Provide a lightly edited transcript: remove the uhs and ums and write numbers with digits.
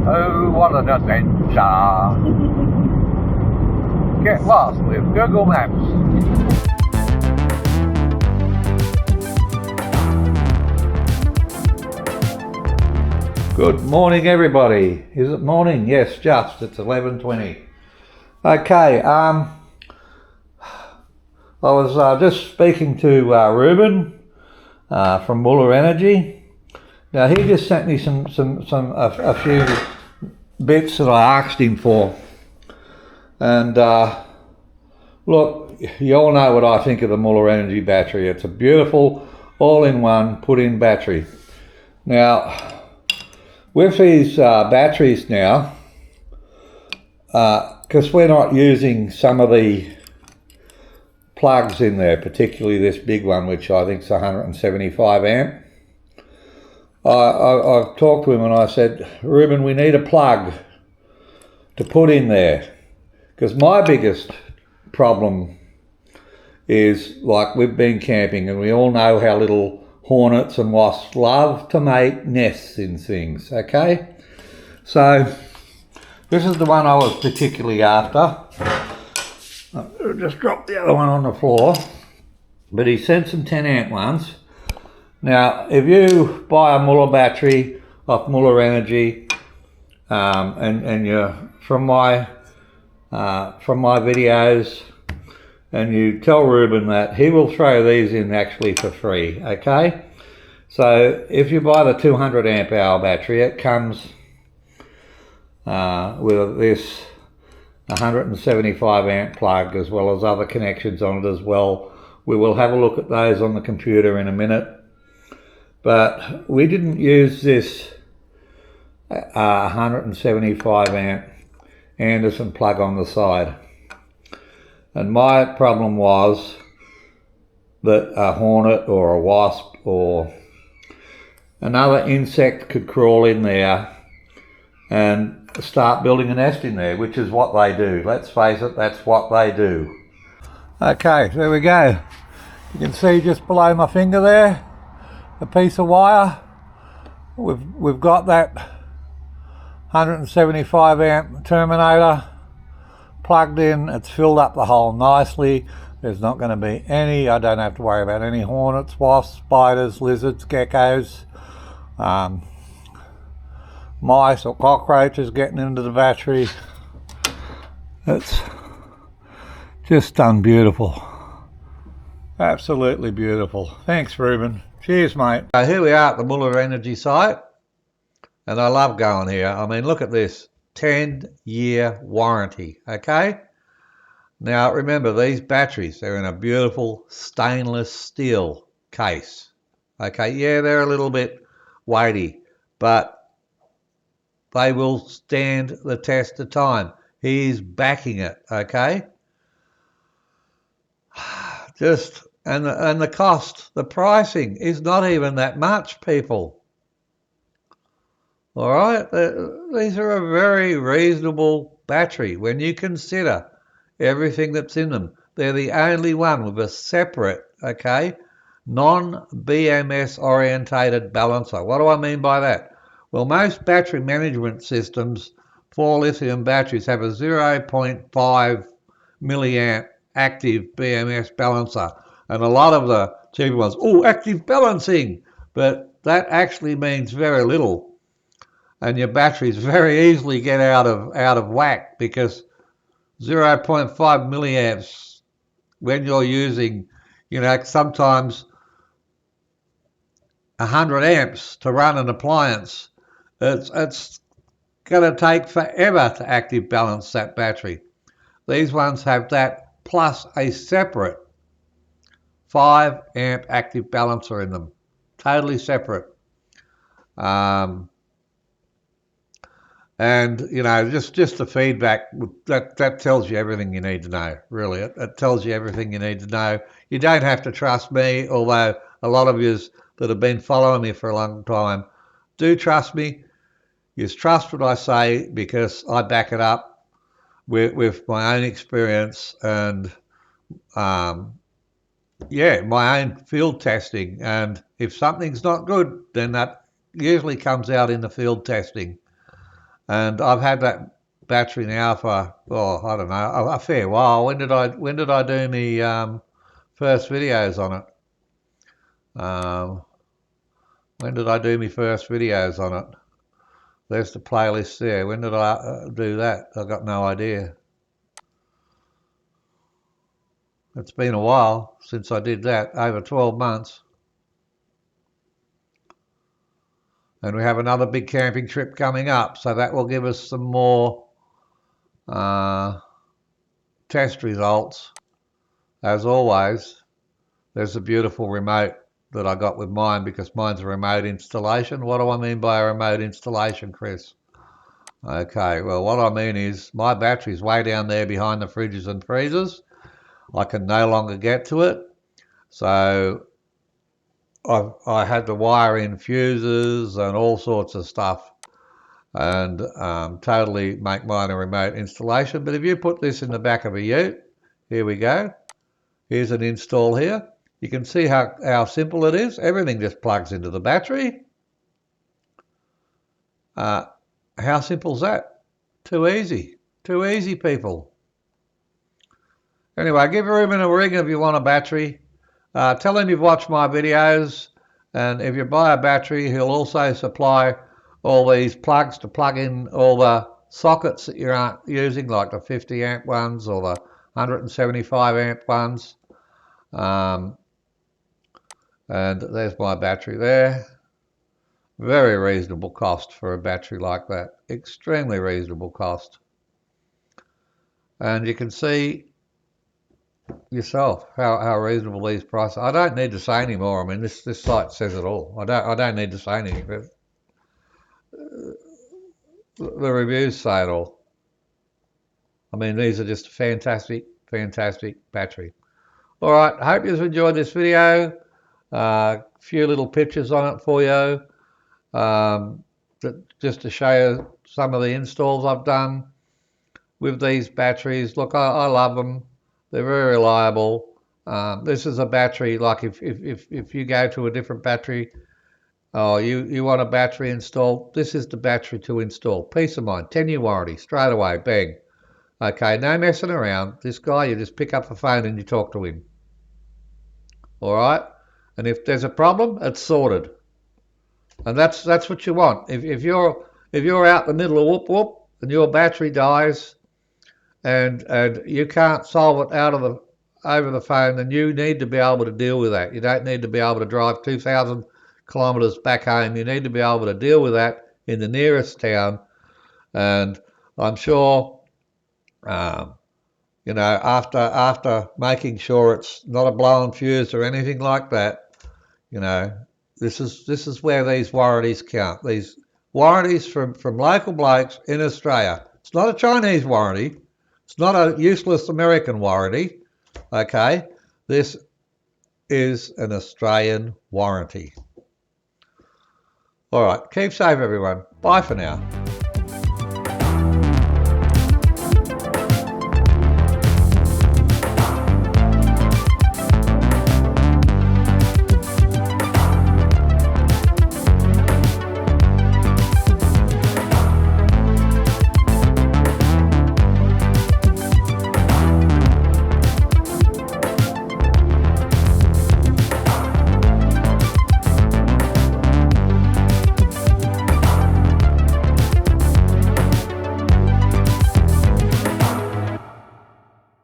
Oh, what an adventure! Get lost with Google Maps. Good morning, everybody. Is it morning? Yes, just. It's 11:20. Okay. I was just speaking to Ruben from Muller Energy. Now he just sent me a few bits that I asked him for, and look, you all know what I think of the Muller Energy battery. It's a beautiful all-in-one put-in battery. Now with these batteries now, because we're not using some of the plugs in there, particularly this big one, which I think is 175 amp. I've talked to him and I said, Ruben, we need a plug to put in there, because my biggest problem is, like, we've been camping and we all know how little hornets and wasps love to make nests in things, okay? So this is the one I was particularly after. I'll just drop the other one on the floor, but he sent some 10 amp ones. Now, if you buy a Muller battery off Muller Energy, and you're from my videos, and you tell Ruben that, he will throw these in actually for free. Okay, so if you buy the 200 amp hour battery, it comes with this 175 amp plug, as well as other connections on it as well. We will have a look at those on the computer in a minute. But we didn't use this 175 amp Anderson plug on the side. And my problem was that a hornet or a wasp or another insect could crawl in there and start building a nest in there, which is what they do. Let's face it, that's what they do. Okay, there we go. You can see just below my finger there, a piece of wire. We've got that 175 amp terminator plugged in. It's filled up the hole nicely. There's not going to be any, I don't have to worry about any hornets, wasps, spiders, lizards, geckos, mice or cockroaches getting into the battery. It's just done beautiful. Absolutely beautiful. Thanks, Ruben. Cheers, mate. So here we are at the Muller Energy site, and I love going here. I mean, look at this, 10-year warranty, okay? Now, remember, these batteries, they're in a beautiful stainless steel case, okay? Yeah, they're a little bit weighty, but they will stand the test of time. He's backing it, okay? Just... And the cost, the pricing is not even that much, people. All right, these are a very reasonable battery when you consider everything that's in them. They're the only one with a separate, okay, non-BMS orientated balancer. What do I mean by that? Well, most battery management systems for lithium batteries have a 0.5 milliamp active BMS balancer. And a lot of the cheaper ones, oh, active balancing, but that actually means very little. And your batteries very easily get out of whack, because 0.5 milliamps, when you're using, sometimes 100 amps to run an appliance, it's going to take forever to active balance that battery. These ones have that plus a separate 5 amp active balancer in them, totally separate. And just the feedback that tells you everything you need to know. Really, it tells you everything you need to know. You don't have to trust me, although a lot of you that have been following me for a long time do trust me. You trust what I say, because I back it up with my own experience and my own field testing. And if something's not good, then that usually comes out in the field testing. And I've had that battery now for, oh, I don't know, a fair while. When did I do my first videos on it? When did I do my first videos on it? There's the playlist there. When did I do that? I've got no idea. It's been a while since I did that, over 12 months. And we have another big camping trip coming up, so that will give us some more test results. As always, there's a beautiful remote that I got with mine, because mine's a remote installation. What do I mean by a remote installation, Chris? Okay, well, what I mean is my battery's way down there behind the fridges and freezers. I can no longer get to it. So I had to wire in fuses and all sorts of stuff, and totally make mine a remote installation. But if you put this in the back of a ute, here we go. Here's an install here. You can see how simple it is. Everything just plugs into the battery. How simple is that? Too easy. Too easy, people. Anyway, give Ruben a ring if you want a battery. Tell him you've watched my videos, and if you buy a battery, he'll also supply all these plugs to plug in all the sockets that you aren't using, like the 50 amp ones or the 175 amp ones. And there's my battery there. Very reasonable cost for a battery like that. Extremely reasonable cost. And you can see yourself how reasonable these prices are. I don't need to say any more. I mean, this site says it all. I don't need to say anything. The reviews say it all. I mean, these are just a fantastic battery. All right, I hope you've enjoyed this video. A few little pictures on it for you, just to show you some of the installs I've done with these batteries. Look, I love them. They're very reliable. This is a battery, like if you go to a different battery, oh, you want a battery installed, this is the battery to install. Peace of mind, 10-year warranty, straight away, bang. Okay, no messing around. This guy, you just pick up the phone and you talk to him. All right? And if there's a problem, it's sorted. And that's what you want. If you're out in the middle of whoop whoop and your battery dies, and you can't solve it over the phone, then you need to be able to deal with that. You don't need to be able to drive 2,000 kilometres back home. You need to be able to deal with that in the nearest town. And I'm sure, you know, after making sure it's not a blown fuse or anything like that, you know, this is where these warranties count. These warranties from local blokes in Australia. It's not a Chinese warranty. It's not a useless American warranty, okay? This is an Australian warranty. All right, keep safe, everyone. Bye for now.